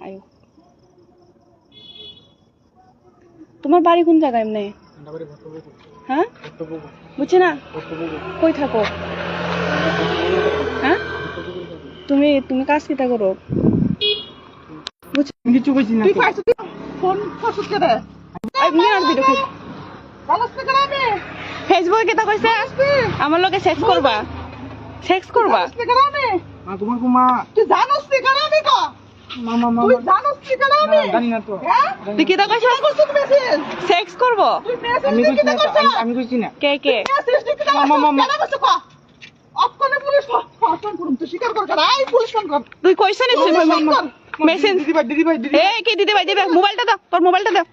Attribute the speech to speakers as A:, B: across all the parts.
A: আয়ো তোমার বাড়ি কোন জায়গায় এমনি? হ্যাঁ বুঝছি না, কই থাকো? হ্যাঁ তুমি তুমি কাজ কিটা করো?
B: কিছু কইছি না। তুই পাইছ ফোন ফসুত করে
A: আমি আর ভিডিও খাই
B: জানাস না কেন? আমি
A: ফেসবুকে কিটা কইছে আমার লগে সেক্স করবা, সেক্স করবা?
B: মা তোমার মা তুই জানোস না কেন? আমি কো মামা মামা তুই জানোস না কেন? আমি জানি না তো। হ্যাঁ
A: তুই কিটা কইছ? সেক্স করব?
B: আমি কইছি না।
A: কে কে?
B: মামা মামা অপকনে পুলিশ ফোন করুম তুই স্বীকার কর। আই পুলিশ ফোন কর।
A: তুই কইছ নি মেসেজ?
B: দিদি ভাই
A: এই কি দিদি ভাই? দিবে মোবাইলটা দাও, তোর মোবাইলটা দাও।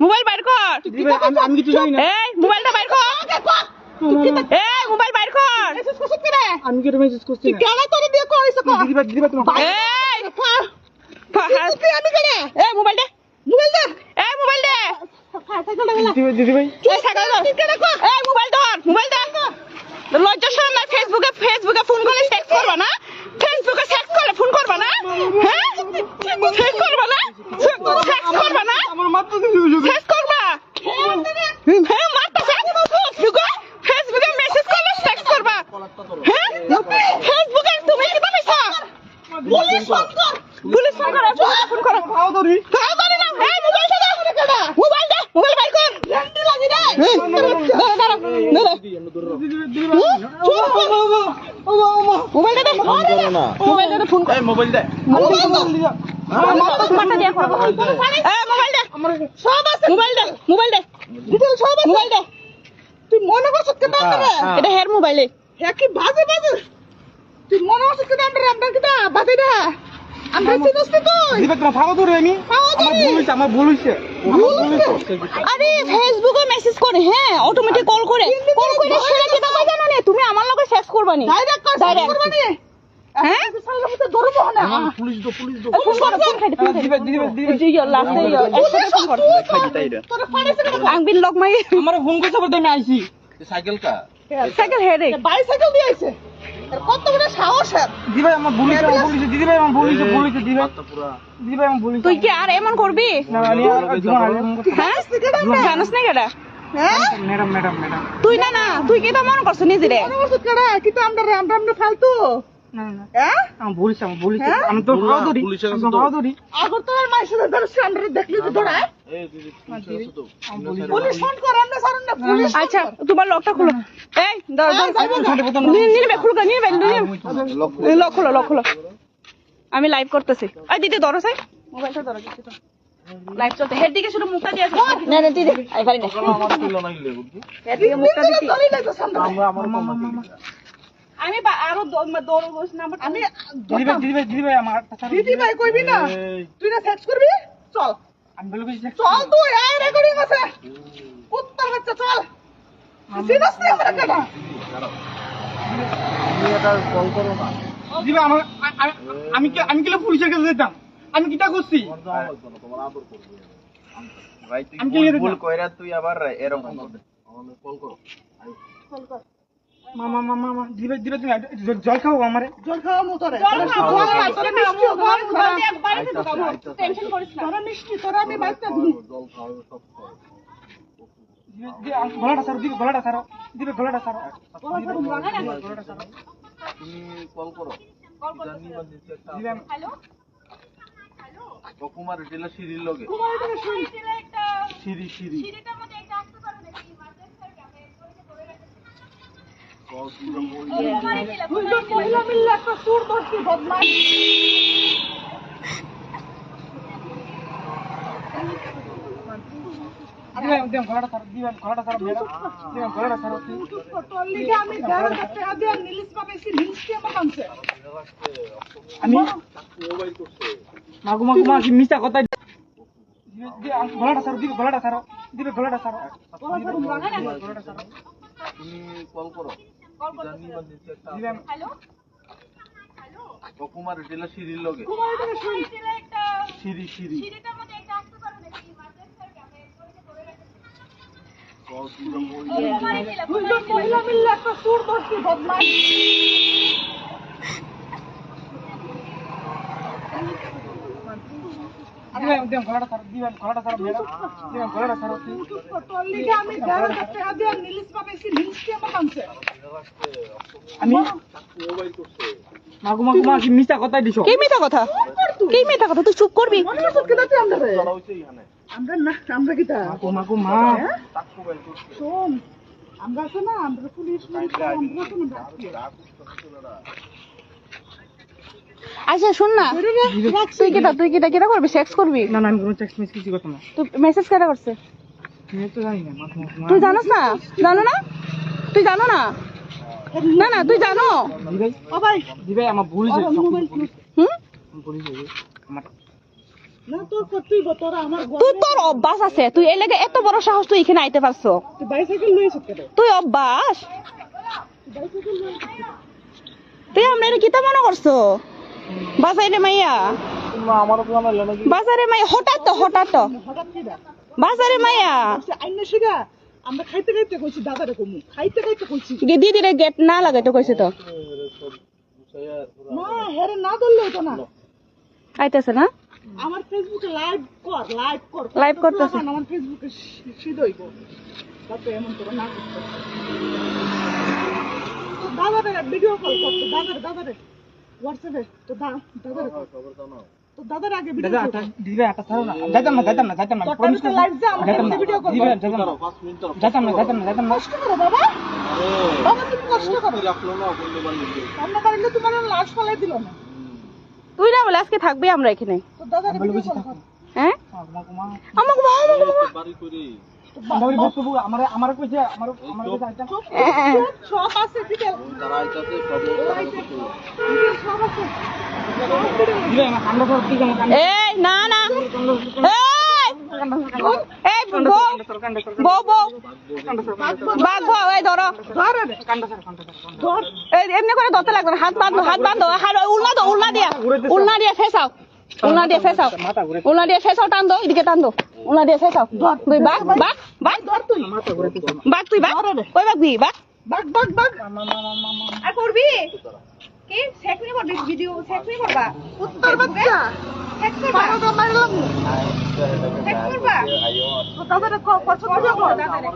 A: মোবাইল বাইর কর।
B: দিদি ভাই আমি কিছু জানি না।
A: এই মোবাইলটা বাইর কর। এই মোবাইল বাইর কর।
B: মেসেজ করছিস কেন? আমি কি মেসেজ করছি না। তুই কেন তোরে দিয়ে কইছ কো? দিদি ভাই তোমার
A: এই তুই আমি কেন? এই মোবাইল দে, মোবাইল দে। এই মোবাইল দে।
B: দিদি ভাই
A: এই সাইকেল ধর। এই মোবাইল ধর, মোবাইল দে। লজ্জা শরম না? ফেসবুকে ফোন করলে সেক্স করবা না? ফেসবুকে সেক্স করলে ফোন করবা না? হ্যাঁ সেক্স করবা না? সেক্স করবা না?
B: আমার মাথা
A: সেক্স করবা? হ্যাঁ মারতেছে। ফেসবুকে মেসেজ করলে সেক্স করবা? হ্যাঁ ফেসবুকে তুমি কি পাইছো? পুলিশ ফোন কর। পুলিশ ফোন কর, ফোন করো।
B: খাও ধরি
A: না। এই মোবাইলটা দাও। মোবাইল দে, মোবাইল বাইর কর। রেন্টি লাগি রে। দাঁড়া। মোবাইলটা দে। মোবাইলটা দে, ফোন কর।
C: মোবাইল দে।
A: মাথা দিয়া কর। এই মোবাইল দে। সব আছে। মোবাইল দে। ডিটেইল সব আছে। মোবাইল দে।
B: তুই মনে করছ কেন আমরা?
A: এটা হের মোবাইলে।
B: হ্যাঁ কি বাজে তুই মনে করছ কেন আমরা কিটা বাজে না? আমরা চিনস না তুই। দিবা তোমার ফাও ধরে আমি আমার ভুল হইছে।
A: আরে ফেসবুকে মেসেজ করে, হ্যাঁ অটোমেটিক কল করে সেটা কি তুমি জানো না? তুমি আমার লগে সেক্স করবা নি?
B: ডাইরেক্ট করবা নি?
A: হ্যাঁ
B: সালার মধ্যে ধরবো না।
C: পুলিশ দো
A: ফোন করো, ফোন খাইতে ফোন
B: দিবা
A: জি লাস্টে একসাথে ফোন কর।
B: তোরে ফাড়াইছে না।
A: আংবিল লক মাই
B: আমার ফোন কইছ বলতে আমি আইছি।
C: সাইকেল কা
A: সাইকেল হেরে
B: বাইসাইকেল দিয়ে আইছে। এর কত বড় সাহস এর। দিবা আমার ভুল হইছে দিদি ভাই আমার ভুল হইছে দিবা
C: পুরা
B: দিদি ভাই আমার ভুল হইছে।
A: তুই কি আর এমন করবি?
B: না আমি আর জীবন
A: হ্যাঁ জানোস না কেডা?
B: হ্যাঁ ম্যাডাম
A: তুই না তুই কি তা মনে করছ নিজে রে?
B: মনে করছ কেডা? কি তো আমরা ফালতু না হ্যাঁ আমার ভুল হইছে আমি তো ফাও ধরি
C: পুলিশের কাছে তো
B: আগর তো আর মাইসে ধরছি আমরা দেখলি তো দৌড়ায়।
C: এই দিদি পুলিশের কাছে তো
B: পুলিশ ফোন কর আমরা সারন না পুলিশ।
A: আচ্ছা তোমার লকটা খুলো। এই দাও নিলবে খুলো নিলবে লক খুলো। আমি লাইভ করতেছি। এই দিদি ধরো সাই মোবাইলটা ধরো দিদি তো লাইভ চলতে। হেড দিকে শুধু মুখটা দিয়ে না দিদি আই পারি না।
C: আমার তুলো না ইলে বুঝি
A: হেড দিকে মুখটা দিতি।
C: আমরা আমার মামা
A: আমি আরো দৌড় নাম্বার
B: আমি দিদি ভাই আমার দিদি ভাই কইবি না তুই না সেক্স করবি চল আমি বলবি চল তুই এই রেকর্ডিং আছে কুত্তার বাচ্চা চল সিরিয়াস নি আমরা কেন
C: তুমি এটা কল করো না
B: দিবা আমার আমি কি পুলিশের কাছে যেতাম? আমি কিটা করছি?
C: তোমার আদর করব ভাই তুই
B: আমি কি
C: ভুল কইরা তুই আবার এরকম করবে আমাকে কল করো
A: কল কর।
B: মামা দিবা তুমি জল খাও আমারে জল খাও মোতরে
A: টেনশন করিস না।
B: তোরা মিষ্টি তোরা আমি বাইতে দিই
C: জল খাও সব খাও
B: গলাটা সারো গলাটা সারো
A: গলাটা সারো
C: তুমি কল করো জানি মানে
A: হ্যালো
C: কুমার রিটেলার সিরির লগে সিরি সিরিটার মধ্যে একটা আসতে পারো নাকি ইমার্জেন্সি ক্যাফে করে রাখতে
B: মহিলা মিললে একটা সুর ধরছি বদমাশ গলাটা সারো আমি নিলিশ পাবেছি নিলিশ কি আমার নামছে আমি
C: মোবাইল করছে
B: মাগুমা মিছা কথা গলাটা সারো গলাটা সারো
C: তুমি কল করো জানি মানে
A: হ্যালো
C: কুমার রিটেলার সিরির লগে সিরি সিরিটার মধ্যে একটা আসতে পারো নাকি ইমার্জেন্সি ক্যাফে করে রাখতে
B: মহিলা মিললে একটা সুর ধরছি বদমাশ তোর লিগে আমি 11,000 টাকা দিয়ে নিলিশ বানাইছি, নিলিশ কি আমার আনছে?
A: কি মিথ্যা কথা কি মিথ্যা কথা তুই চুপ করবি
B: মনে করছিস কিনা তুই আমরারে? আমরা না, আমরা কিটা? হ্যাঁ? শোন, আমরা আছে না, আমরা পুলিশ আমরা আছে না,
A: আচ্ছা শুন না তুই কিটা করবি সেক্স করবি
D: না না আমি কোনো টেক্সট মেসেজ কিছু করতাম না
A: তুই মেসেজ কেটা করছে
D: আমি তো জানি না
A: তুই জানোস না তুই জানো না না না তুই জানো
D: দিবাই
B: ও ভাই,
D: দিবাই আমার ভুল হয়েছে
A: হুম
D: ভুল হয়েছে আমার
B: না তোর করতেই গো, তোরা আমার
A: তুই তোর অভ্যাস আছে তুই এই লেগে এত বড় সাহস তুই এখানে আইতে পারছো
B: তুই বাইসাইকেল লইছিস কেন?
A: তুই অভ্যাস তুই আমরা এটা কিতা মনে করছো বাজারে মাইয়া
D: আমার তো আমার লেনে
A: বাজারে মাইয়া হঠাৎ তো
B: হঠাৎ কি দা?
A: বাজারে মাইয়া
B: আইনে শিগা আমরা খাইতে খাইতে কইছি দাদারে কমু, খাইতে খাইতে কইছি
A: দিদিরে গেট না লাগাইতে কইছে তো
B: না, হেরে না ধরলে হতো না।
A: আইতেছে না
B: আমার ফেসবুকে লাইভ কর
A: Live করতেছে।
B: আমার ফেসবুকে শীত হইব, তাতে এমন করে না করতে। তো দাদারে ভিডিও কল করতো, দাদারে হোয়াটসঅ্যাপে তো দাদারে তো দাদার আগে ভিডিও
D: দাদা
B: কল
D: দিবাই আটা ছাড়ো না যাইতাম না প্রমিস
B: তোর লাইভ যা আমার
D: যাইতাম না
B: ভিডিও কল
D: দিবাই যাইতাম না
B: কষ্ট করো বাবা, বাবা তুমি কষ্ট করো, আমরা পারলে তোমার লাশ ফলাই দিল না।
A: তুই না বলে আজকে থাকবি আমরা এখানে
B: তো দাদারে ভিডিও কল কর।
A: হ্যাঁ আমাকে
D: আমার বক্তব্য আমার কইছে আমার কাছে আইতাম
B: সব আছে বিকেল সব আছে।
D: দিবাই আমার কান্ড করে ঠিক আছে
A: এই না না এই বউ এই ধরো এই এমনি করে ধরতে লাগবে না, হাত বাঁধো হাত উল্না দিয়ে ফেসাও টান দো এদিকে টান দো উল্না দিয়ে ফেসাও তুই বাঘ তুই কই বাঘবি
B: বাগ
A: আর করবি কি সেক্স নি করবি ভিডিও সেক্স নি করবা
B: উত্তর বাচ্চা
A: সেক্স করবা
B: বারোটা মারলাম
A: সেক্স করবা
B: তো দাদারে পছন্দ করো দাদারে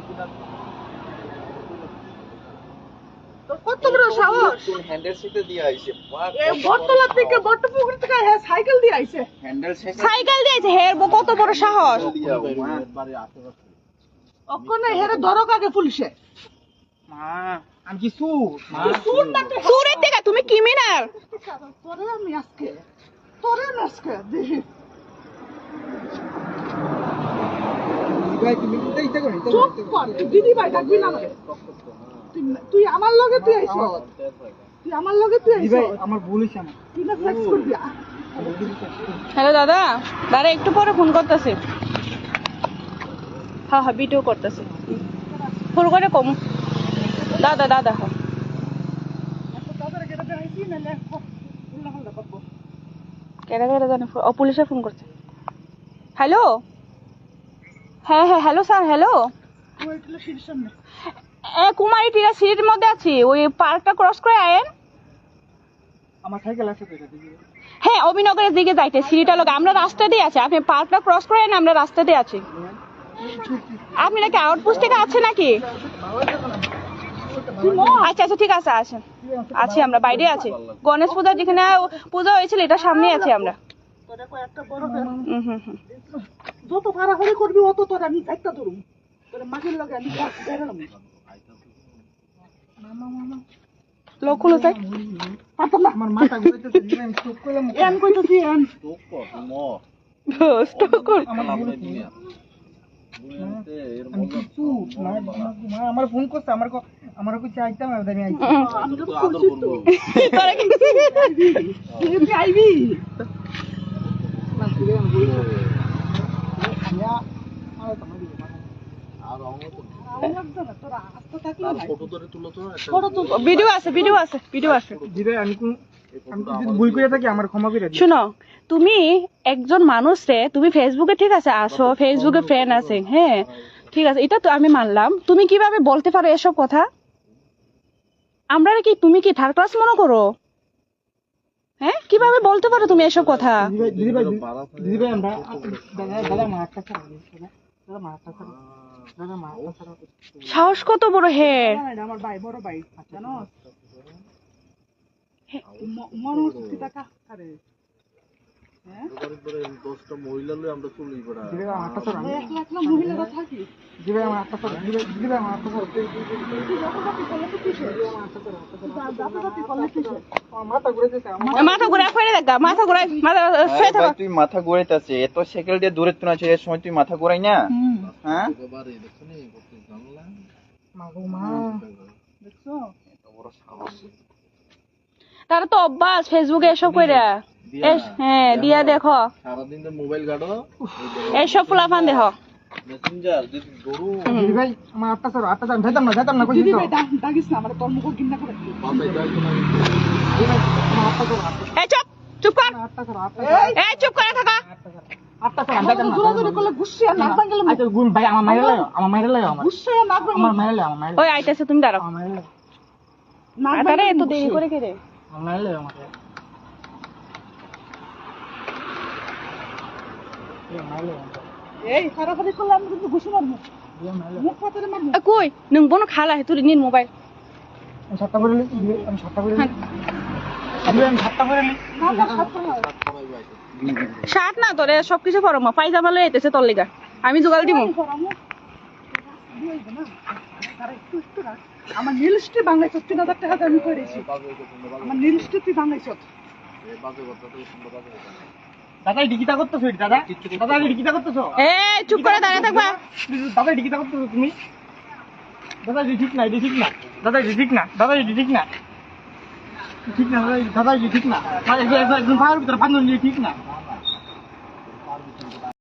B: তো কত বড় সাহস
E: হ্যান্ডেল সিটে দিয়ে আইছে
B: এই বটতলা থেকে বটপুকুর থেকে হ্যাঁ সাইকেল দিয়ে আইছে
E: হ্যান্ডেল
A: সাইকেল দিয়েছে হের কত বড় সাহস
E: দিয়া বাড়ি আশেপাশে
B: ওখানে হেরে ধরক আগে পুলিশে
D: মা আমি কিছু মা
A: সুরের থেকে তুমি ক্রিমিনাল
B: তোরে আমি আজকে দেখি
D: দিবাই তুমি তো ইচ্ছা করি
B: চুপ কর তুই দিদি ভাই ডাকবি না আমাকে তুই আমার লগে তুই আইছ তুই আমার লগে তুই আইছ
D: দিবাই আমার ভুল হইছে আমার
B: তুই না সেক্স করবি
A: হ্যালো দাদা একটু পরে ফোন করতেছি হ্যাঁ ভিডিও করতেছি ফোন করে কম দাদা হ্যাঁ
B: দাদারে কেটে দেখাইছি নাহলে উল্লা হাল্লা করবো
A: কেডা জানে পুলিশে ফোন করছে হ্যালো হ্যাঁ হ্যালো স্যার হ্যালো
B: তুই এটা সিঁড়ির সামনে
A: কুমারী টিরা সিটির মধ্যে আছি ওই পার্কটা ক্রস করে আয়েন
D: আমার সাইকেল আছে তো এটা দিদি
A: হ্যাঁ অভিনগরের দিকে যাইতে সিঁড়িটা লোক আমরা রাস্তা দিয়ে আছি আপনি পার্কটা ক্রস করে আয়েন আমরা রাস্তা দিয়ে আছি আপনি নাকি আউটপোস্ট থেকে আছে নাকি আচ্ছা ঠিক আছে আসেন আছি আমরা বাইরে আছি গণেশ পূজা যেখানে পূজা হয়েছিল এটা সামনে আছি আমরা
B: তোরা কয়েকটা বড়
A: হুম
B: যত ফাড়াফাড়ি করবি অত তোর আমি একটা ধরুম তোর মাঝের লগে আমি বেরোলাম
A: লোক খুলো চাই
D: আমার মাথা ঘুরাইতেছে দিবাই আমি চুপ করলাম
B: এন কইতেছি এন
E: স্টোক কর মো
D: আমার ভুল আমি কিছু মা আমার ফোন করছে আমার কইছে আইতাম আমি আইতাম
B: আমি তো
E: আদর করব
B: তুই আইবি
D: না দিবাই আমি ভুল
E: আর অঙ্গ তো
B: তোরা আস্তে থাকলে
E: আর
B: নাই
E: ফটো ধরে তুলো তো একটা
B: ফটো তো
A: ভিডিও আছে
D: দিবাই আমি যদি ভুল করে থাকি আমার ক্ষমা করে দিও
A: শুনো তুমি একজন মানুষে তুমি ফেসবুকে ঠিক আছে আসো ফেসবুকে ফ্রেন্ড আছে হ্যাঁ ঠিক আছে এটা তো আমি মানলাম তুমি কিভাবে বলতে পারো এসব কথা আমরা কি তুমি কি থার্ড ক্লাস মনে করো হ্যাঁ কিভাবে বলতে পারো তুমি এসব কথা?
D: দিদিভাই আমরা দাদা মারটা ছাড়া দাদা মারটা ছাড়া দাদা মারটা ছাড়া
A: সাহস কত বড় হে?
B: এটা আমার ভাই, বড় ভাই, জানো? মনে হচ্ছে টাকা আরে
E: দশটা মহিলা লই আমরা চলি বেড়া
D: দিদিভাই মারটা ছাড়া
B: একলা একলা মহিলারা থাকি।
D: দিদিভাই মারটা ছাড়া দিদিভাই মারটা ছাড়া মাথা ঘুরে যেতে
A: মাথা ঘুরে ফেলে দেখা, মাথা ঘুরে মাথা ফেলে থাকা।
F: তুই মাথা ঘুরাইতেছে এত সাইকেল দিয়ে দূরে তো আছে এর সময় তুই মাথা ঘুরাই না হ্যাঁ
E: বাড়ি দেখছেন কত জানলা
D: মাগো মা
B: দেখছো?
A: তারা তো অভ্যাস ফেসবুকে এসব কইরা। হ্যাঁ দিয়া দেখো,
E: সারাদিন তো মোবাইল ঘাটো
A: এসব ফুলাফান দেখো।
E: মেসেঞ্জার যদি গরু
D: দিদিভাই আমার আটটা ছাড়া যেতাম না কইছি
B: দিদি
D: তো
B: ভাই ডাকিস না, আমার তোর মুখ ঘৃণা করে।
E: বাপে যাইতো না
D: দিদিভাই আমার আটটা ছাড়া
A: এই চুপ, চুপ কর।
D: আটটা ছাড়া
A: এই চুপ করে থাকা।
D: আটটা ছাড়া যেতাম না
B: জোরাজোরি করলে গুছিয়ে আর নাক ভাঙলে
D: আচ্ছা গুণ ভাই আমার মাইরে লাও আমার
B: গুছিয়ে আর নাক ভাঙলে
D: আমার মাইরে লাও
A: ওই আইতেছে, তুমি দাঁড়াও।
D: আমার মাইরে লাও
B: নাক
A: আরে
B: ভাঙলে
A: এত দেরি করে কে রে?
D: আমার মাইরে লাও আমাকে মাইরে লাও
B: এই ফারাফারি করলে আমি কিন্তু ঘুষি মারবো, মুখ পাতরে মারবো।
A: কই নং বনো খালা হে তুই নিন মোবাইল।
D: আমি সাতটা করে নি আমি সাতটা করে নি আমি সাতটা করে নি
B: না না সাতটা না।
A: শার্ট না তোরে সবকিছু পরম পায়জামা লই আইতেছে তোর লিগা, আমি জোগাল দিমু।
B: আমার নীলস্টি বাংলায় 3000 টাকা দিয়ে আমি করেছি। আমার নীলস্টি তুই বাংলায়
E: বাজে কথা তো সুন্দর বাজে কথা
D: দাদা ডিকিটা করতেছো দাদা দাদা ডিকিটা করতেছো
A: এই চুপ করে দাঁড়িয়ে থাকবা।
D: দাদা ডিকিটা করতেছো তুমি দাদা ঠিক না ঠিক না দাদা ঠিক না দাদা ঠিক না ঠিক না দাদা ঠিক না একদম ফায়ার ভিতরে বান্ধব ঠিক না